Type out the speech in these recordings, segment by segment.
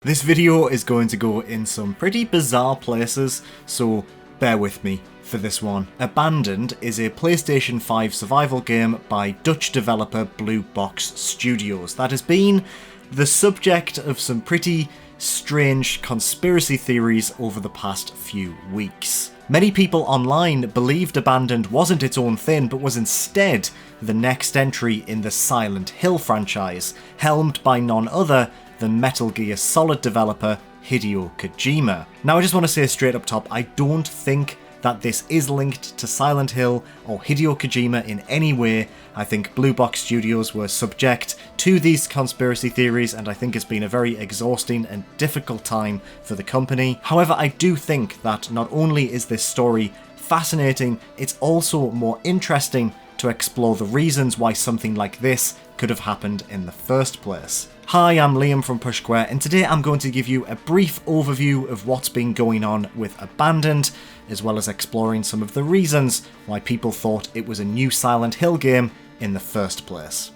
This video is going to go in some pretty bizarre places, so bear with me for this one. Abandoned is a PlayStation 5 survival game by Dutch developer Blue Box Studios that has been the subject of some pretty strange conspiracy theories over the past few weeks. Many people online believed Abandoned wasn't its own thing, but was instead the next entry in the Silent Hill franchise, helmed by none other than Metal Gear Solid developer Hideo Kojima. Now I just want to say straight up top, I don't think that this is linked to Silent Hill or Hideo Kojima in any way. I think Blue Box Studios were subject to these conspiracy theories, and I think it's been a very exhausting and difficult time for the company. However, I do think that not only is this story fascinating, it's also more interesting to explore the reasons why something like this could have happened in the first place. Hi, I'm Liam from Push Square, and today I'm going to give you a brief overview of what's been going on with Abandoned, as well as exploring some of the reasons why people thought it was a new Silent Hill game in the first place.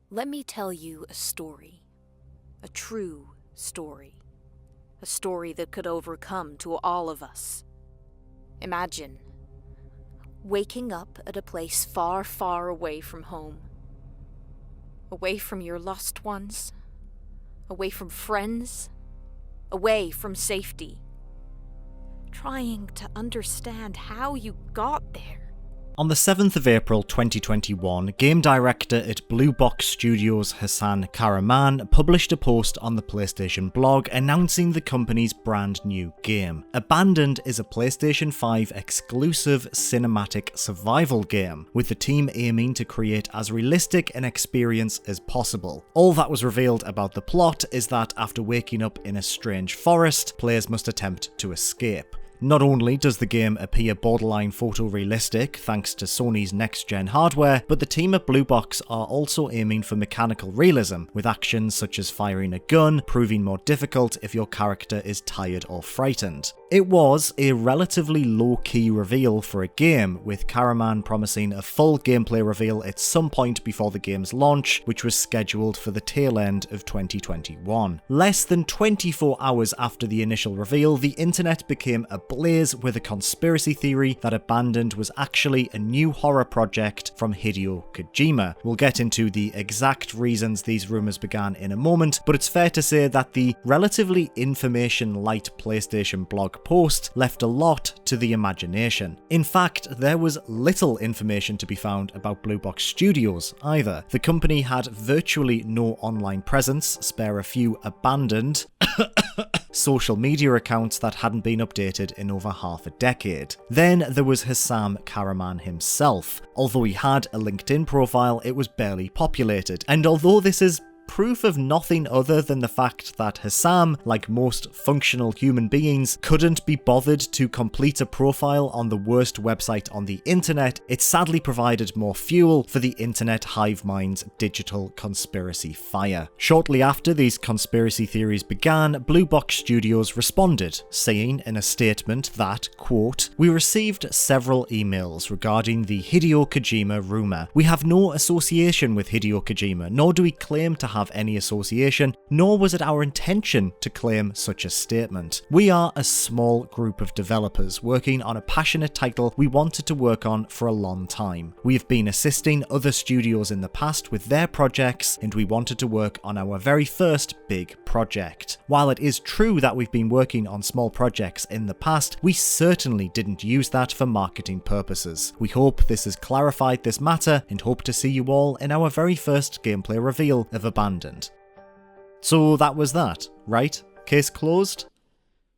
Let me tell you a story. A true story. A story that could overcome to all of us. Imagine waking up at a place far, far away from home. Away from your lost ones. Away from friends. Away from safety. Trying to understand how you got there. On the 7th of April 2021, game director at Blue Box Studios Hassan Karaman published a post on the PlayStation blog announcing the company's brand new game. Abandoned is a PlayStation 5 exclusive cinematic survival game, with the team aiming to create as realistic an experience as possible. All that was revealed about the plot is that after waking up in a strange forest, players must attempt to escape. Not only does the game appear borderline photorealistic thanks to Sony's next-gen hardware, but the team at Blue Box are also aiming for mechanical realism, with actions such as firing a gun proving more difficult if your character is tired or frightened. It was a relatively low-key reveal for a game, with Karaman promising a full gameplay reveal at some point before the game's launch, which was scheduled for the tail end of 2021. Less than 24 hours after the initial reveal, the internet became ablaze with a conspiracy theory that Abandoned was actually a new horror project from Hideo Kojima. We'll get into the exact reasons these rumours began in a moment, but it's fair to say that the relatively information-light PlayStation blog post left a lot to the imagination. In fact, there was little information to be found about Blue Box Studios either. The company had virtually no online presence, spare a few abandoned social media accounts that hadn't been updated in over half a decade. Then there was Hassan Karaman himself. Although he had a LinkedIn profile, it was barely populated. And although this is proof of nothing other than the fact that Hassan, like most functional human beings, couldn't be bothered to complete a profile on the worst website on the internet, it sadly provided more fuel for the internet hive mind's digital conspiracy fire. Shortly after these conspiracy theories began, Blue Box Studios responded, saying in a statement that, quote, "We received several emails regarding the Hideo Kojima rumour. We have no association with Hideo Kojima, nor do we claim to have any association, nor was it our intention to claim such a statement. We are a small group of developers working on a passionate title we wanted to work on for a long time. We have been assisting other studios in the past with their projects, and we wanted to work on our very first big project. While it is true that we've been working on small projects in the past, we certainly didn't use that for marketing purposes. We hope this has clarified this matter and hope to see you all in our very first gameplay reveal of Abandoned." So that was that, right? Case closed?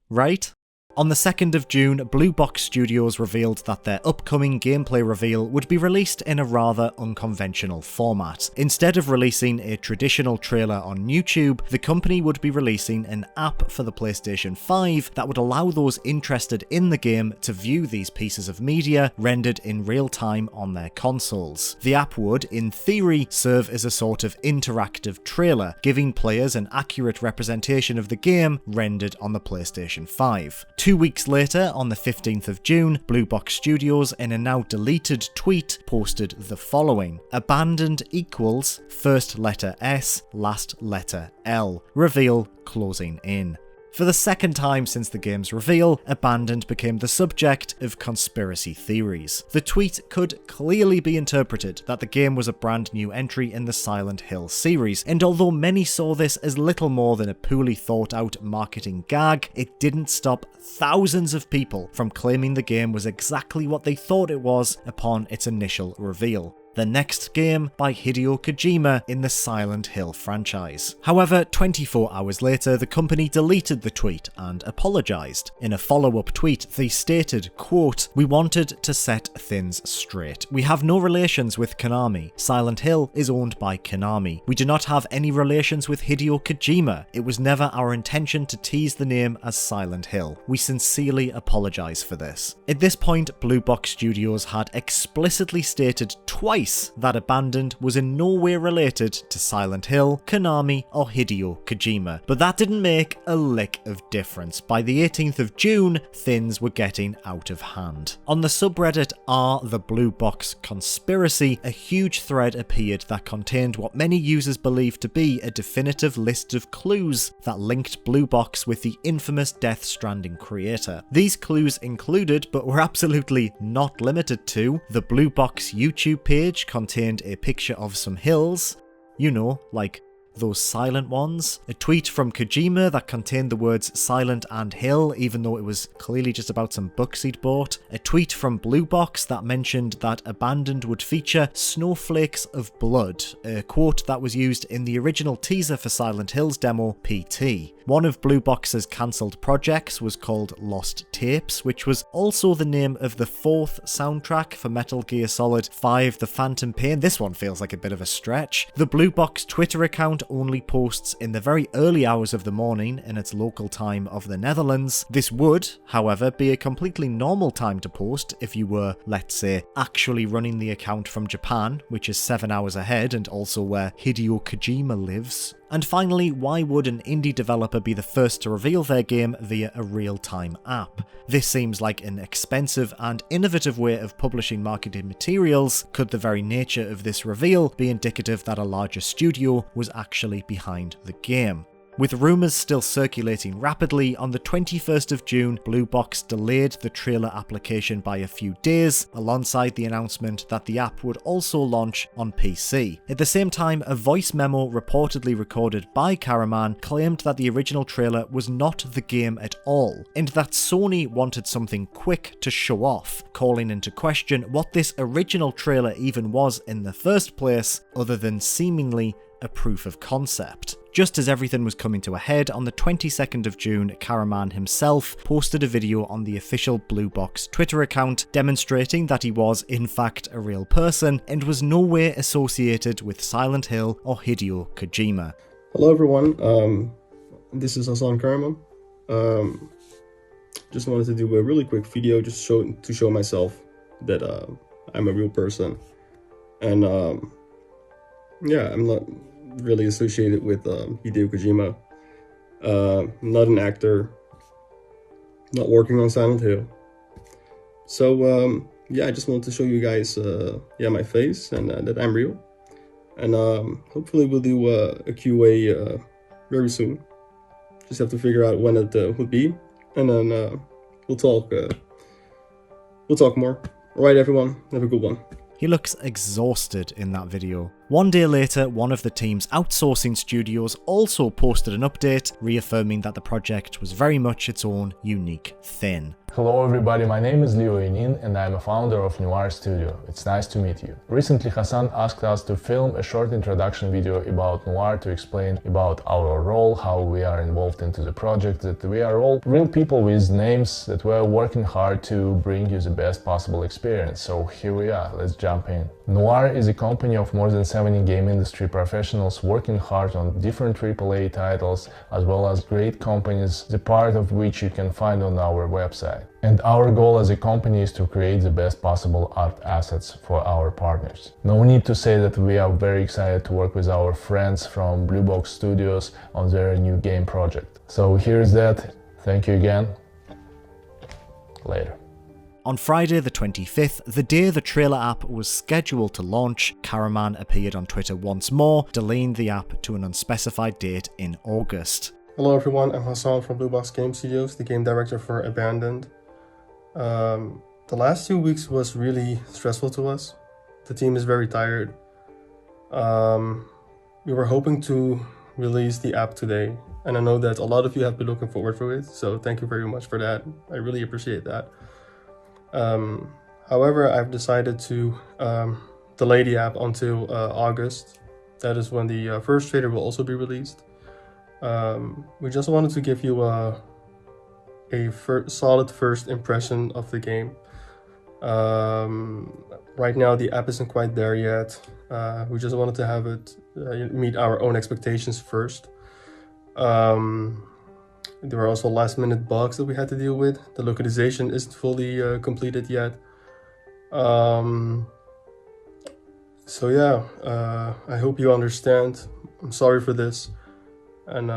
Right? On the 2nd of June, Blue Box Studios revealed that their upcoming gameplay reveal would be released in a rather unconventional format. Instead of releasing a traditional trailer on YouTube, the company would be releasing an app for the PlayStation 5 that would allow those interested in the game to view these pieces of media rendered in real time on their consoles. The app would, in theory, serve as a sort of interactive trailer, giving players an accurate representation of the game rendered on the PlayStation 5. 2 weeks later, on the 15th of June, Blue Box Studios, in a now deleted tweet, posted the following: "Abandoned equals first letter S, last letter L. Reveal closing in." For the second time since the game's reveal, Abandoned became the subject of conspiracy theories. The tweet could clearly be interpreted that the game was a brand new entry in the Silent Hill series, and although many saw this as little more than a poorly thought out marketing gag, it didn't stop thousands of people from claiming the game was exactly what they thought it was upon its initial reveal: the next game by Hideo Kojima in the Silent Hill franchise. However, 24 hours later, the company deleted the tweet and apologised. In a follow-up tweet, they stated, quote, "We wanted to set things straight. We have no relations with Konami. Silent Hill is owned by Konami. We do not have any relations with Hideo Kojima. It was never our intention to tease the name as Silent Hill. We sincerely apologise for this." At this point, Blue Box Studios had explicitly stated twice that Abandoned was in no way related to Silent Hill, Konami, or Hideo Kojima, but that didn't make a lick of difference. By the 18th of June, things were getting out of hand. On the subreddit r the Blue Box Conspiracy, a huge thread appeared that contained what many users believed to be a definitive list of clues that linked Blue Box with the infamous Death Stranding creator. These clues included, but were absolutely not limited to, the Blue Box YouTube page contained a picture of some hills, you know, like those silent ones, a tweet from Kojima that contained the words silent and hill, even though it was clearly just about some books he'd bought, a tweet from Blue Box that mentioned that Abandoned would feature snowflakes of blood, a quote that was used in the original teaser for Silent Hill's demo PT. One of Blue Box's cancelled projects was called Lost Tapes, which was also the name of the 4th soundtrack for Metal Gear Solid 5: The Phantom Pain. This one feels like a bit of a stretch. The Blue Box Twitter account only posts in the very early hours of the morning in its local time of the Netherlands. This would, however, be a completely normal time to post if you were, let's say, actually running the account from Japan, which is 7 hours ahead and also where Hideo Kojima lives. And finally, why would an indie developer be the first to reveal their game via a real-time app? This seems like an expensive and innovative way of publishing marketing materials. Could the very nature of this reveal be indicative that a larger studio was actually behind the game? With rumours still circulating rapidly, on the 21st of June, Blue Box delayed the trailer application by a few days, alongside the announcement that the app would also launch on PC. At the same time, a voice memo reportedly recorded by Karaman claimed that the original trailer was not the game at all, and that Sony wanted something quick to show off, calling into question what this original trailer even was in the first place, other than seemingly a proof of concept. Just as everything was coming to a head, on the 22nd of June, Karaman himself posted a video on the official Blue Box Twitter account demonstrating that he was in fact a real person and was no way associated with Silent Hill or Hideo Kojima. Hello everyone, this is Hassan Karaman. Just wanted to do a really quick video just to show myself that I'm a real person. And yeah, I'm not really associated with Hideo Kojima. Not an actor, not working on Silent Hill. So yeah, I just wanted to show you guys my face and that I'm real. And hopefully we'll do a QA very soon. Just have to figure out when it would be, and then we'll talk more. All right, everyone, have a good one. He looks exhausted in that video. One day later, one of the team's outsourcing studios also posted an update, reaffirming that the project was very much its own unique thing. Hello everybody, my name is Leo Inin and I'm a founder of Noir Studio. It's nice to meet you. Recently Hassan asked us to film a short introduction video about Noir to explain about our role, how we are involved into the project, that we are all real people with names, that we are working hard to bring you the best possible experience. So here we are, let's jump in. Noir is a company of more than 70 game industry professionals working hard on different AAA titles, as well as great companies, the part of which you can find on our website. And our goal as a company is to create the best possible art assets for our partners. No need to say that we are very excited to work with our friends from Blue Box Studios on their new game project. So here's that. Thank you again. later. On Friday the 25th, the day the trailer app was scheduled to launch, Karaman appeared on Twitter once more, delaying the app to an unspecified date in August. Hello everyone, I'm Hassan from Blue Box Game Studios, the game director for Abandoned. The last 2 weeks was really stressful to us. The team is very tired. We were hoping to release the app today, and I know that a lot of you have been looking forward to it, so thank you very much for that. I really appreciate that. However, I've decided to delay the app until August. That is when the first trailer will also be released. We just wanted to give you a solid first impression of the game. Right now the app isn't quite there yet. We just wanted to have it meet our own expectations first. There were also last minute bugs that we had to deal with. The localization isn't fully completed yet. So yeah, I hope you understand. I'm sorry for this. And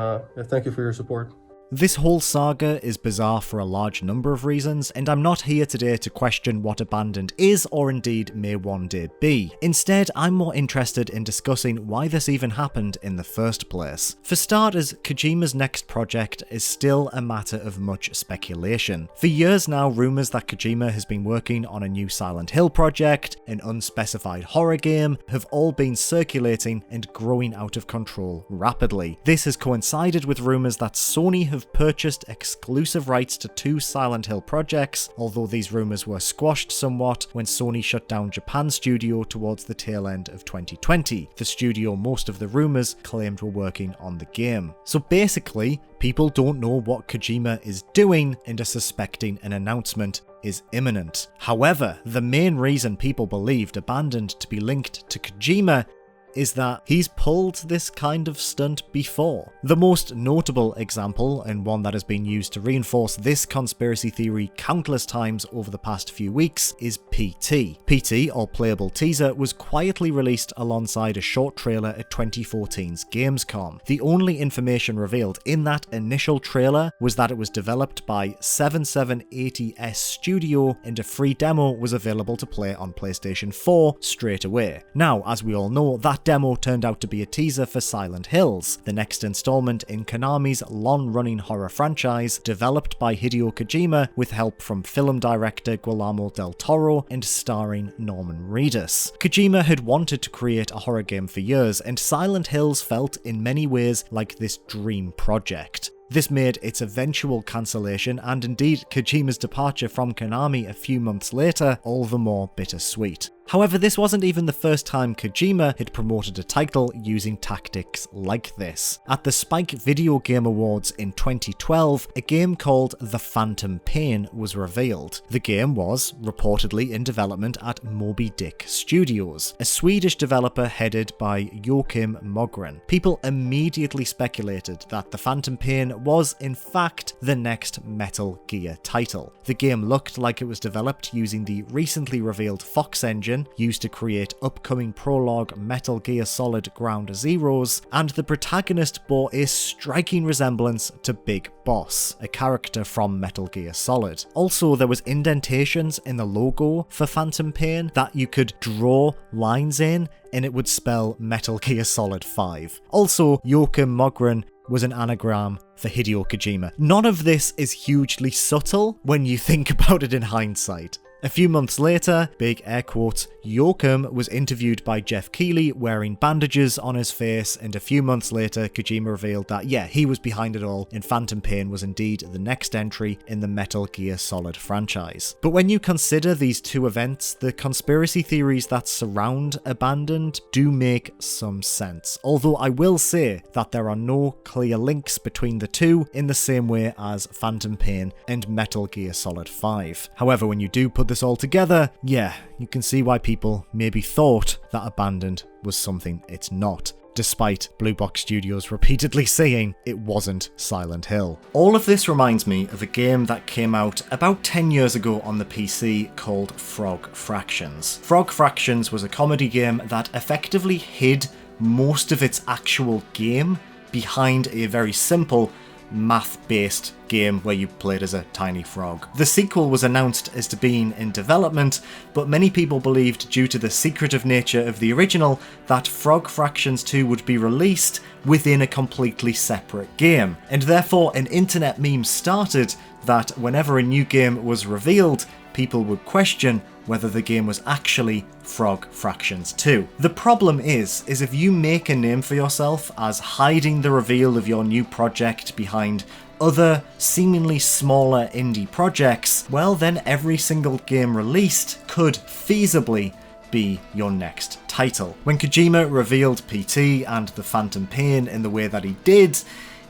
thank you for your support. This whole saga is bizarre for a large number of reasons, and I'm not here today to question what Abandoned is or indeed may one day be. Instead, I'm more interested in discussing why this even happened in the first place. For starters, Kojima's next project is still a matter of much speculation. For years now, rumours that Kojima has been working on a new Silent Hill project, an unspecified horror game, have all been circulating and growing out of control rapidly. This has coincided with rumours that Sony have purchased exclusive rights to 2 Silent Hill projects, although these rumours were squashed somewhat when Sony shut down Japan studio towards the tail end of 2020, the studio most of the rumours claimed were working on the game. So basically, people don't know what Kojima is doing and are suspecting an announcement is imminent. However, the main reason people believed Abandoned to be linked to Kojima is that he's pulled this kind of stunt before. The most notable example, and one that has been used to reinforce this conspiracy theory countless times over the past few weeks, is PT. PT, or Playable Teaser, was quietly released alongside a short trailer at 2014's Gamescom. The only information revealed in that initial trailer was that it was developed by 7780S Studio, and a free demo was available to play on PlayStation 4 straight away. Now, as we all know, that demo turned out to be a teaser for Silent Hills, the next installment in Konami's long-running horror franchise, developed by Hideo Kojima with help from film director Guillermo del Toro and starring Norman Reedus. Kojima had wanted to create a horror game for years, and Silent Hills felt in many ways like this dream project. This made its eventual cancellation, and indeed Kojima's departure from Konami a few months later, all the more bittersweet. However, this wasn't even the first time Kojima had promoted a title using tactics like this. At the Spike Video Game Awards in 2012, a game called The Phantom Pain was revealed. The game was reportedly in development at Moby Dick Studios, a Swedish developer headed by Joakim Mogren. People immediately speculated that The Phantom Pain was in fact the next Metal Gear title. The game looked like it was developed using the recently revealed Fox engine used to create upcoming prologue Metal Gear Solid Ground Zeroes, and the protagonist bore a striking resemblance to Big Boss, a character from Metal Gear Solid. Also, there was indentations in the logo for Phantom Pain that you could draw lines in, and it would spell Metal Gear Solid 5. Also, Joakim Mogren was an anagram for Hideo Kojima. None of this is hugely subtle when you think about it in hindsight. A few months later, big air quotes, Joakim was interviewed by Jeff Keighley wearing bandages on his face, and a few months later Kojima revealed that yeah, he was behind it all and Phantom Pain was indeed the next entry in the Metal Gear Solid franchise. But when you consider these two events, the conspiracy theories that surround Abandoned do make some sense, although I will say that there are no clear links between the two in the same way as Phantom Pain and Metal Gear Solid 5. However, when you do put this all together, yeah, you can see why people maybe thought that Abandoned was something it's not, despite Blue Box Studios repeatedly saying it wasn't Silent Hill. All of this reminds me of a game that came out about 10 years ago on the PC called Frog Fractions. Frog Fractions was a comedy game that effectively hid most of its actual game behind a very simple math-based game where you played as a tiny frog. The sequel was announced as to being in development, but many people believed, due to the secretive nature of the original, that Frog Fractions 2 would be released within a completely separate game. And therefore an internet meme started that whenever a new game was revealed, people would question whether the game was actually Frog Fractions 2. The problem is if you make a name for yourself as hiding the reveal of your new project behind other, seemingly smaller indie projects, well then every single game released could feasibly be your next title. When Kojima revealed PT and the Phantom Pain in the way that he did,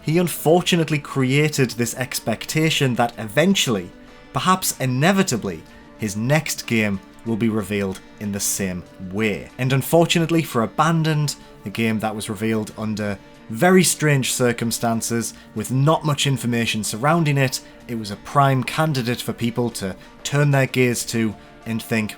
he unfortunately created this expectation that eventually, perhaps inevitably, his next game will be revealed in the same way. And unfortunately for Abandoned, a game that was revealed under very strange circumstances with not much information surrounding it, it was a prime candidate for people to turn their gaze to and think,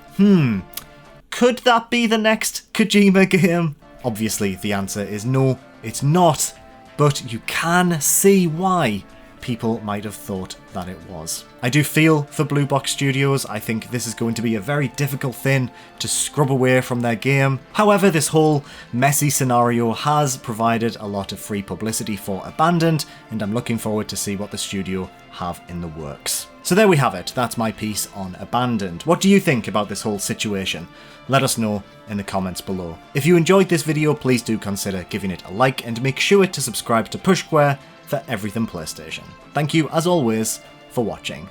could that be the next Kojima game? Obviously the answer is no, it's not, but you can see why people might have thought that it was. I do feel for Blue Box Studios. I think this is going to be a very difficult thing to scrub away from their game. However, this whole messy scenario has provided a lot of free publicity for Abandoned, and I'm looking forward to see what the studio have in the works. So there we have it, that's my piece on Abandoned. What do you think about this whole situation? Let us know in the comments below. If you enjoyed this video, please do consider giving it a like and make sure to subscribe to Push Square for everything PlayStation. Thank you, as always, for watching.